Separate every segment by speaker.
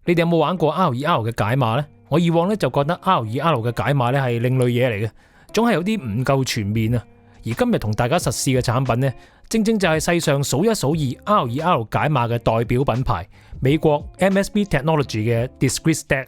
Speaker 1: 你哋有冇玩過 RER 嘅解碼呢？我以往咧就覺得 RER 嘅解碼咧係另類嘢嚟嘅，總係有啲唔夠全面啊。而今日同大家實試嘅產品呢，正正就係世上數一數二 RER 解碼嘅代表品牌，美國 MSB Technology 嘅 Discrete Stack。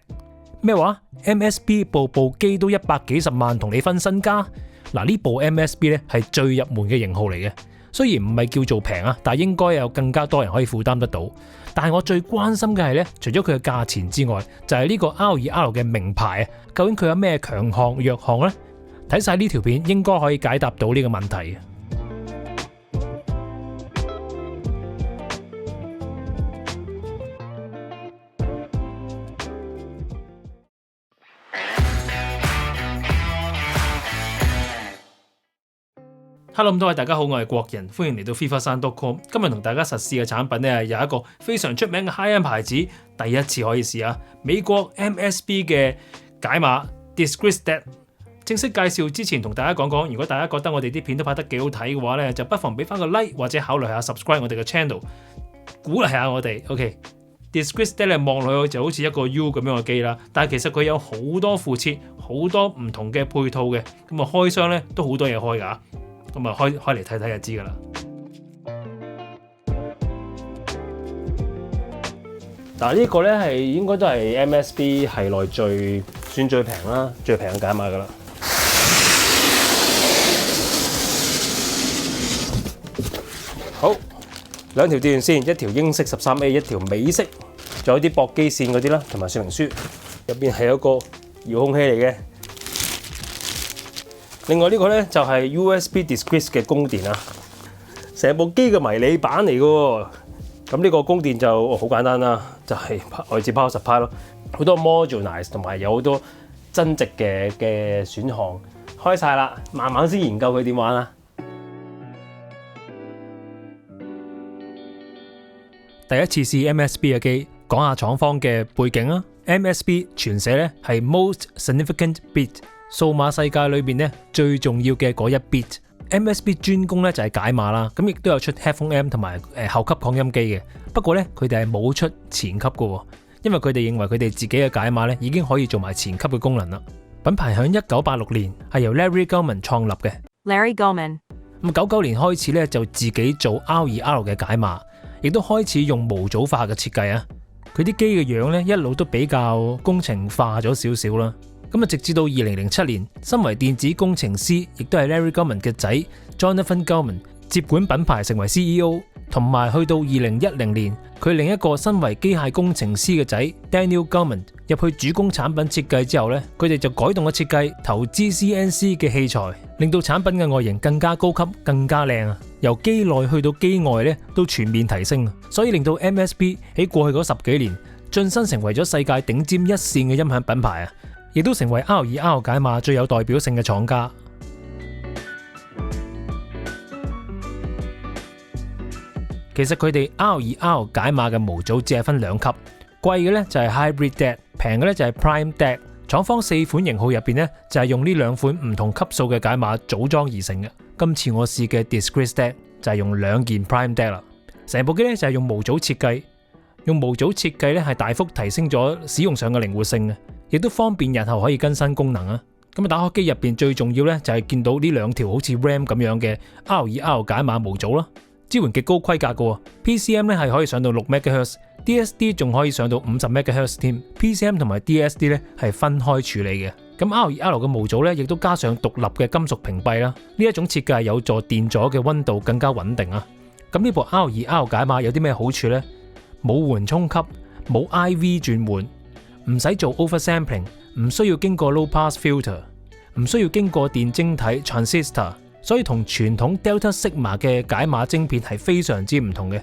Speaker 1: 咩話 ？MSB 部機都100幾十萬，同你分身家？嗱，呢部 MSB 咧係最入門嘅型號嚟嘅，雖然唔係叫做平啊，但係應該有更加多人可以負擔得到。但係我最關心嘅係咧，除咗佢嘅價錢之外，就係呢個 RER 嘅名牌啊，究竟佢有咩強項弱項呢？睇晒呢條片應該可以解答到呢個問題。Hello， 咁多位大家好，我係國人，歡迎嚟到 FIFA3.com。今日同大家實試嘅產品呢，有一個非常出名嘅 high-end 牌子，第一次可以試啊！美國 MSB 嘅解碼 Discrete Stack。正式介紹之前，同大家講講，如果大家覺得我哋啲片都拍得幾好睇嘅話呢，就不妨俾翻個 like 或者考慮下 subscribe 我哋嘅 channel， 鼓勵下我哋。OK，Discrete Stack 望落去就好似一個 U 咁樣嘅機啦，但係其實佢有好多副設，好多唔同嘅配套嘅，咁啊開箱呢都好多嘢開㗎。咁啊，開嚟睇睇就知噶啦。嗱，呢個咧係應該都係 MSB 系內算最平啦，最平嘅解碼噶啦。好，兩條電源線，一條英式13A，一條美式，仲有啲駁機線嗰啲啦，同埋說明書。入邊係有個遙控器嚟嘅。另外呢個咧就係 USB Discrete 嘅供電啊，成部機嘅迷你版嚟嘅喎。咁呢個供電就好簡單啦，就係來自 Power Supply 咯，好多 modularize 同埋有好多增值嘅選項。開晒啦，慢慢先研究佢點玩啊。第一次試 MSB 嘅機，講下廠方嘅背景啊。MSB 全寫咧係 Most Significant Bit。數碼世界裏邊咧最重要嘅嗰一 bit，MSB 專攻咧就係解碼啦，咁亦都有出 headphone amp 同埋後級擴音機嘅。不過咧佢哋係冇出前級嘅，因為佢哋認為佢哋自己嘅解碼咧已經可以做埋前級嘅功能啦。品牌響1986年係由 Larry Goldman 創立嘅。
Speaker 2: Larry Goldman
Speaker 1: 咁99年開始咧就自己做 RER 嘅解碼，亦都開始用模組化嘅設計啊。佢啲機嘅樣咧一路都比較工程化咗少少啦。咁啊，直至到2007年，身為電子工程師，亦都係 Larry Goldman 嘅仔 Jonathan Goldman 接管品牌成為 CEO， 同埋去到2010年，佢另一個身為機械工程師嘅仔 Daniel Goldman 入去主攻產品設計之後咧，佢哋就改動咗設計，投資 CNC 嘅器材，令到產品嘅外形更加高級、更加靚啊！由機內去到機外咧，都全面提升啊！所以令到 MSB 喺過去嗰10幾年晉身成為咗世界頂尖一線嘅音響品牌啊！亦都成為 RER 解碼最有代表性嘅廠家。其實佢哋 RER 解碼嘅模組只係分2級，貴嘅咧就係 Hybrid DAC， 平嘅咧就係 Prime DAC。廠方4款型號入邊咧就係用呢2款唔同級數嘅解碼組裝而成嘅。今次我試嘅 Discrete Stack 就係用2件 Prime DAC 啦。成部機咧就係用模組設計，用模組設計咧係大幅提升咗使用上嘅靈活性嘅。亦都方便日後可以更新功能啊！咁打開機入邊最重要咧就係見到呢2條好似 RAM 咁樣嘅 RER 解碼模組啦，支援極高規格嘅 PCM 咧係可以上到6 MHz，DSD 仲可以上到50 MHz 添。PCM 同埋 DSD 咧係分開處理嘅。咁 RER 嘅模組咧亦都加上獨立嘅金屬屏蔽啦，呢一種設計有助電阻嘅溫度更加穩定啊！咁呢部 RER 解碼有啲咩好處呢？冇緩衝級，冇 IV 轉換。唔使做 oversampling， 唔需要經過 low pass filter， 唔需要經過電晶體 transistor， 所以同傳統 Delta Sigma 嘅解碼晶片係非常之唔同嘅。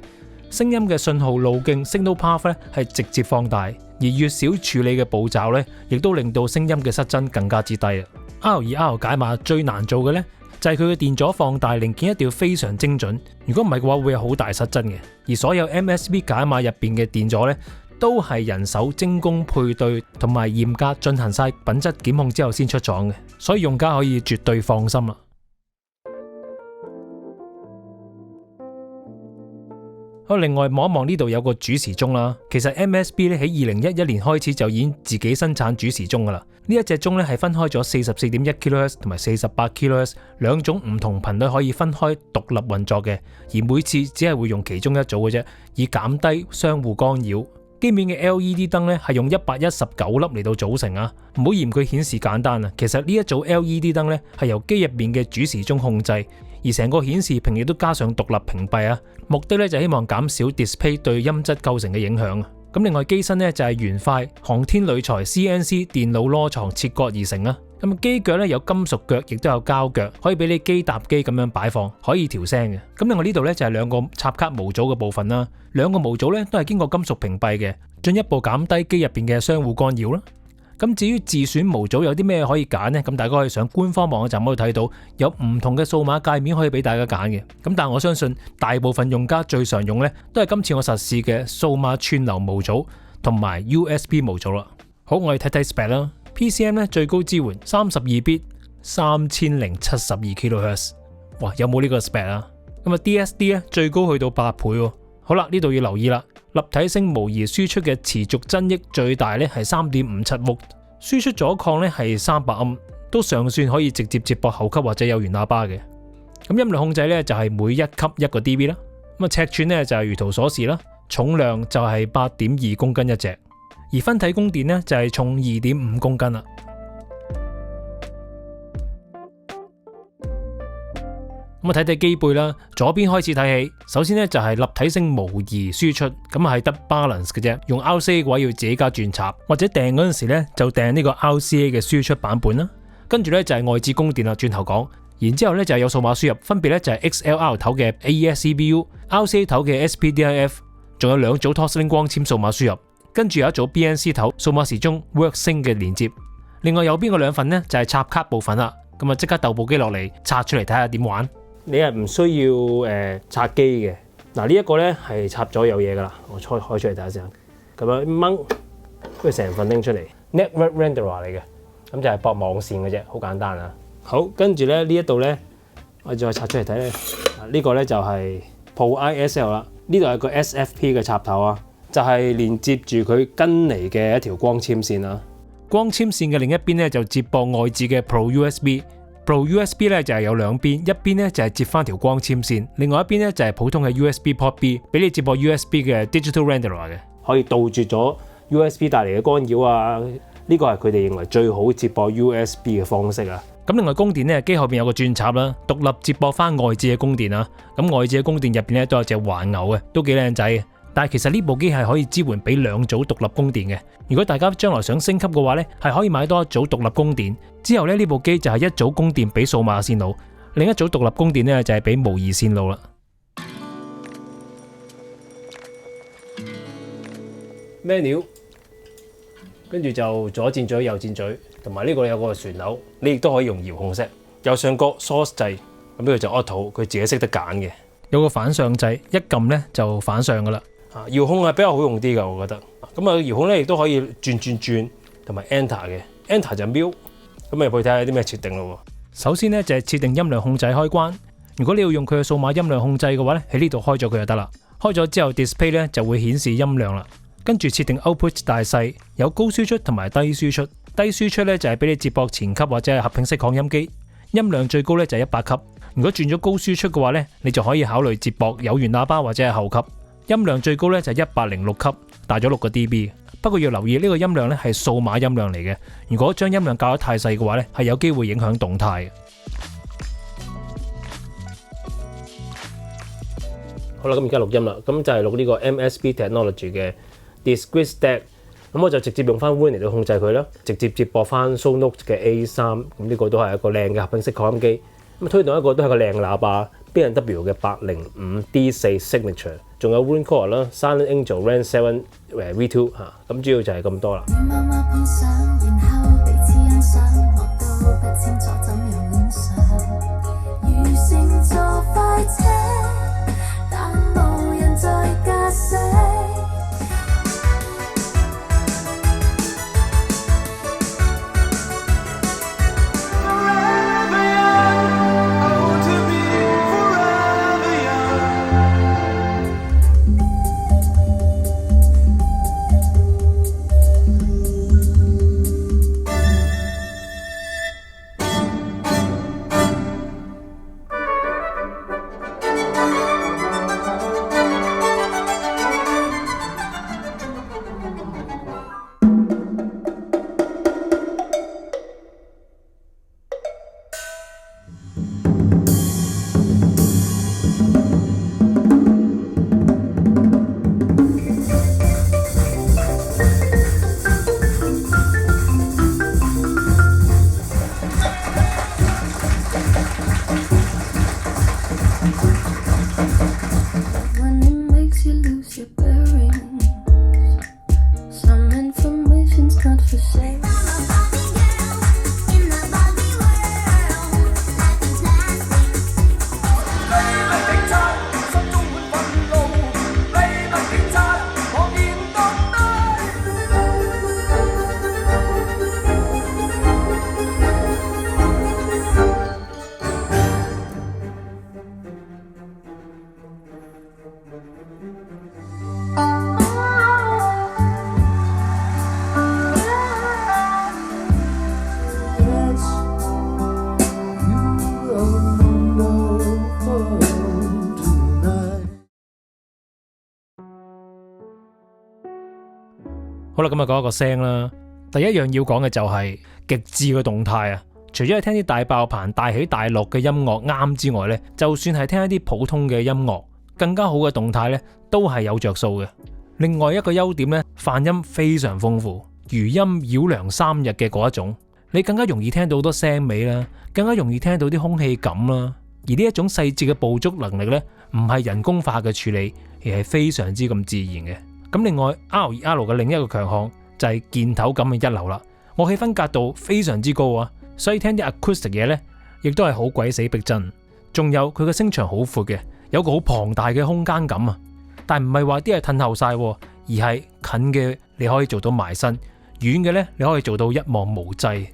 Speaker 1: 聲音嘅信號路徑 signal path 咧係直接放大，而越少處理嘅步驟咧，亦都令到聲音嘅失真更加之低啊。RER 解碼最難做嘅咧就係佢嘅電阻放大零件一定要非常精準，如果唔係嘅話會有好大失真嘅。而所有 MSB 解碼入邊嘅電阻咧，都係人手精工配對同埋嚴格進行晒品質檢控之後先出廠嘅，所以用家可以絕對放心啦。好，另外望一望呢度有個主時鐘啦。其實 MSB 咧喺2011年開始就已經自己生產主時鐘噶啦。呢一隻鐘咧係分開咗44.1 kHz 同埋48 kHz 兩種唔同頻率可以分開獨立運作嘅，而每次只係會用其中一組嘅啫，以減低相互干擾。機面嘅 LED 燈咧係用119粒嚟到組成啊，唔好嫌佢顯示簡單啊。其實呢一組 LED 燈咧係由機入面嘅主時鐘控制，而成個顯示屏亦都加上獨立屏蔽啊，目的咧就希望減少 display 對音質構成嘅影響啊。咁另外機身咧就係圓塊航天鋁材 CNC 電腦螺床切割而成啊。咁機腳咧有金屬腳，亦都有膠腳，可以俾你機搭機咁樣擺放，可以調聲嘅。咁另外呢度咧就係兩個插卡模組嘅部分啦，兩個模組咧都係經過金屬屏蔽嘅，進一步減低機入邊嘅相互干擾啦。咁至於自選模組有啲咩可以揀呢？咁大家可以上官方網站可以睇到有唔同嘅數碼界面可以俾大家揀嘅。咁但係我相信大部分用家最常用呢都係今次我實試嘅數碼串流模組同埋 USB 模組啦。好，我哋睇睇 spec 啦。PCM 咧最高支援32bit 3072 kHz， 哇，有冇呢個 spec 啊？咁啊 DSD 咧最高去到8倍喎。好啦，呢度要留意啦，立體聲模擬輸出嘅持續增益最大咧係 3.57V， 輸出阻抗咧係300Ohm，都尚算可以直接接駁後級或者有源喇叭嘅。咁音量控制咧就係每一級1個 dB 啦。咁啊尺寸咧就係如圖所示啦，重量就係 8.2 公斤一隻。而分體供電咧就係重 2.5 公斤啦。咁啊睇睇機背啦，左邊開始睇起。首先咧就係立體聲模擬輸出，咁啊係得 balance 嘅啫。用 RCA 嘅話要自己加轉插，或者訂嗰陣時咧就訂呢個 RCA 嘅輸出版本啦。跟住咧就係外置供電啦，轉頭講。然之後咧就係有數碼輸入，分別咧就係 XLR 頭嘅 AES CPU、RCA 頭嘅 SPDIF， 仲有2組 Toslink 光纖數碼輸入。跟住有一組 BNC 頭數碼時鐘 WorkSync 嘅連接，另外右邊嗰兩份呢，就係插卡部分啦。咁啊即刻鬥部機落嚟拆出嚟睇下點玩。你係唔需要拆機嘅。嗱呢一個呢係插咗有嘢噶啦，我開出嚟睇下先。咁樣掹，跟住成份拎出嚟 Network Renderer 嚟嘅，咁就係駁網線嘅啫，好簡單啊。好，跟住咧呢一度呢，我再拆出嚟睇咧，呢個呢就係 Pro ISL 啦，呢度係個 SFP 嘅插頭啊。就係連接住佢跟嚟嘅一條光纖線啦。光纖線嘅另一邊咧就接駁外置嘅 Pro USB。Pro USB 咧就係有兩邊，一邊咧就係接翻條光纖線，另外一邊咧就係普通嘅 USB Port B， 俾你接駁 USB 嘅 Digital Renderer 嘅，可以杜絕咗 USB 帶嚟嘅干擾啊。呢個係佢哋認為最好接駁 USB 嘅方式啊。咁另外供電咧，機後邊有個轉插啦，獨立接駁翻外置嘅供電啊。咁外置嘅供電入邊咧都有隻環牛嘅，都幾靚仔嘅。但係其實呢部機係可以支援俾2組獨立供電嘅。如果大家將來想升級嘅話呢，係可以買多一組獨立供電。之後咧呢部機就係一組供電俾數碼線路，另一組獨立供電呢就係俾模擬線路啦。menu， 跟住就左箭嘴右箭嘴，同埋呢個有個旋鈕，你亦都可以用遙控式。右上角 source 掣，咁呢個就 auto， 佢自己識得揀嘅。有個反上掣，一撳呢就反上噶啦。遙控係比較好用啲㗎，我覺得。咁啊，遙控咧亦都可以轉，同埋 Enter 嘅 ，Enter 就瞄。咁入去睇下有啲咩設定咯。首先咧就係設定音量控制開關。如果你要用佢嘅數碼音量控制嘅話咧，喺呢度開咗佢就得啦。開咗之後 display 咧就會顯示音量啦。跟住設定 output 大細，有高輸出同埋低輸出。低輸出咧就係俾你接駁前級或者係合併式擴音機。音量最高咧就係100級。如果轉咗高輸出嘅話咧，你就可以考慮接駁有源喇叭或者係後級。音量最高咧就係106級，大咗6個 dB。不過要留意呢個音量咧係數碼音量嚟嘅，如果將音量校得太細嘅話咧，係有機會影響動態嘅。好啦，咁而家錄音啦，咁就係錄呢個 MSB Technology 嘅 Discrete Stack。咁我就直接用翻 Win 嚟到控制佢啦，直接接駁翻 Sonos 嘅 A3。咁呢個都係一個靚嘅合併式擴音機。咁推動一個都係個靚喇叭 B&W 嘅805 D4 Signature， 仲有 Roon Core 啦 ，Silent Angel Ran 7 V2 嚇，咁主要就係咁多啦。
Speaker 2: can't forsake.
Speaker 1: 好啦，咁啊講一個聲啦。第一樣要講嘅就係極致嘅動態啊！除咗係聽啲大爆棚、大起大落嘅音樂啱之外呢，就算係聽一啲普通嘅音樂，更加好嘅動態呢都係有着數嘅。另外一個優點呢，泛音非常豐富，餘音繞梁3日嘅嗰一種，你更加容易聽到好多聲尾啦，更加容易聽到啲空氣感啦。而呢一種細節嘅捕捉能力呢，唔係人工化嘅處理，而係非常之咁自然嘅。咁另外 R2R 嘅另一個強項就係鍵頭感嘅一流啦，樂器分隔度非常之高啊，所以聽啲 acoustic 嘢呢，亦都係好鬼死逼真。仲有佢嘅聲場好闊嘅，有個好龐大嘅空間感啊。但唔係話啲係褪後晒，而係近嘅你可以做到埋身，遠嘅呢你可以做到一望無際。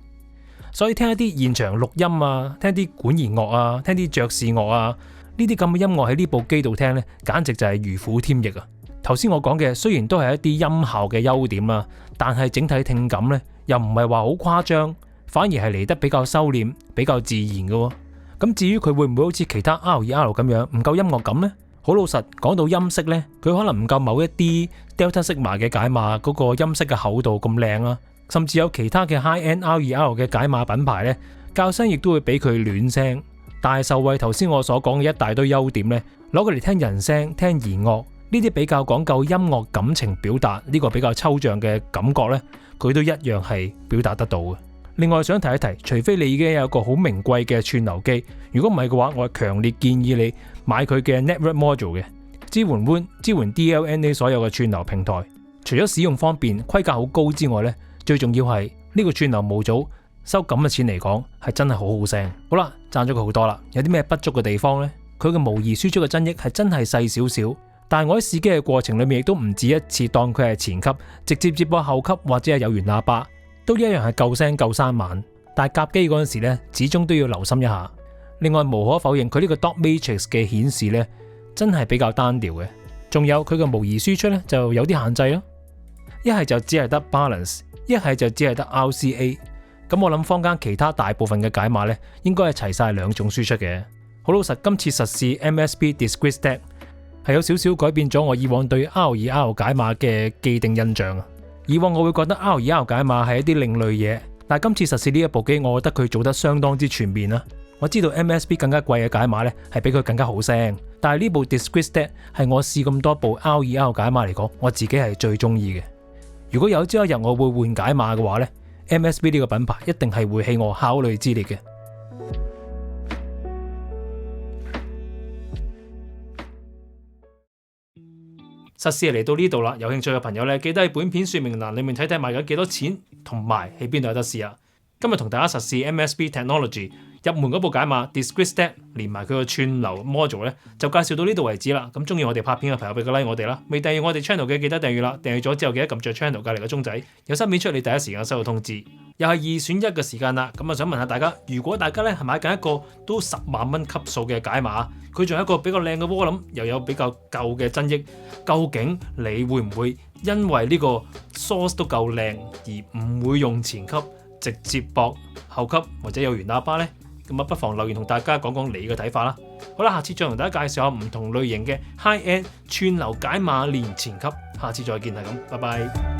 Speaker 1: 所以聽一啲現場錄音啊，聽啲管弦樂啊，聽啲爵士樂啊，呢啲咁嘅音樂喺呢部機度聽呢，簡直就係如虎添翼啊！頭先我講嘅雖然都係一啲音效嘅優點啦，但係整體聽感呢，又唔係話好誇張，反而係嚟得比較收斂、比較自然嘅。咁至於佢會唔會好似其他 R2R 咁樣唔夠音樂感呢？好老實講到音色呢，佢可能唔夠某一啲 Delta Sigma 嘅解碼嗰個音色嘅厚度咁靚啦，甚至有其他嘅 High End R2R 嘅解碼品牌呢，校聲亦都會俾佢暖聲。但係受惠頭先我所講嘅一大堆優點呢，攞佢嚟聽人聲、聽弦樂。呢啲比較講究音樂感情表達，呢個比較抽象嘅感覺呢，佢都一樣係表達得到嘅。另外想提一提，除非你已經有一個好名貴嘅串流機，如果唔係嘅話，我係強烈建議你買佢嘅 Network Module 嘅，支援 WAN、支援 DLNA 所有嘅串流平台。除咗使用方便、規格好高之外呢，最重要係呢個串流模組收咁嘅錢嚟講，係真係好好聲。好啦，讚咗佢好多啦，有啲咩不足嘅地方呢？佢嘅模擬輸出嘅增益係真係細少少。但係我喺試機嘅過程裏面亦都唔止一次當佢係前級，直接接播後級或者係有源喇叭，都一樣係夠聲夠生猛。但係夾機嗰陣時呢，始終都要留心一下。另外無可否認，佢呢個 Dot Matrix 嘅顯示呢，真係比較單調嘅。仲有佢嘅模擬輸出呢，就有啲限制咯。一係就只係得 Balance， 一係就只係得 RCA。咁我諗坊間其他大部分嘅解碼呢，應該係齊晒兩種輸出嘅。好老實，今次實試 MSP Discrete Stack係有少少改變咗我以往對 R2R 解碼嘅既定印象啊！以往我會覺得 R2R 解碼係一啲另類嘢，但係今次實試呢一部機，我覺得佢做得相當之全面啦。我知道 MSP 更加貴嘅解碼呢係比佢更加好聲，但係呢部 Discrete Stack 係我試咁多部 R2R 解碼嚟講，我自己係最中意嘅。如果有朝一日我會換解碼嘅話呢， MSP 呢個品牌一定係會喺我考慮之列嘅。實試嚟到呢度啦，有興趣嘅朋友咧，記得喺本片說明欄裏面睇睇賣緊幾多錢，同埋喺邊度有得試啊！今日同大家實試 MSP Technology 入門嗰部解碼 Discrete Stack 連埋佢個串流 module 咧，就介紹到呢度為止啦。咁中意我哋拍片嘅朋友俾個 like 我哋啦，未訂閱我哋 channel 嘅記得訂閱啦，訂閱咗之後記得撳着 channel 隔離個鐘仔，有新片出你第一時間收到通知。又係二選一嘅時間啦，咁啊想問下大家，如果大家咧係買緊一個都10萬蚊級數嘅解碼，佢仲有一個比較靚嘅渦輪，又有比較舊嘅增益，究竟你會唔會因為呢個 source 都夠靚而唔會用前級，直接駁後級或者有源喇叭呢？咁啊不妨留言同大家講講你嘅睇法啦。好啦，下次再同大家介紹下唔同類型嘅 high end 串流解碼連前級，下次再見係咁，拜拜。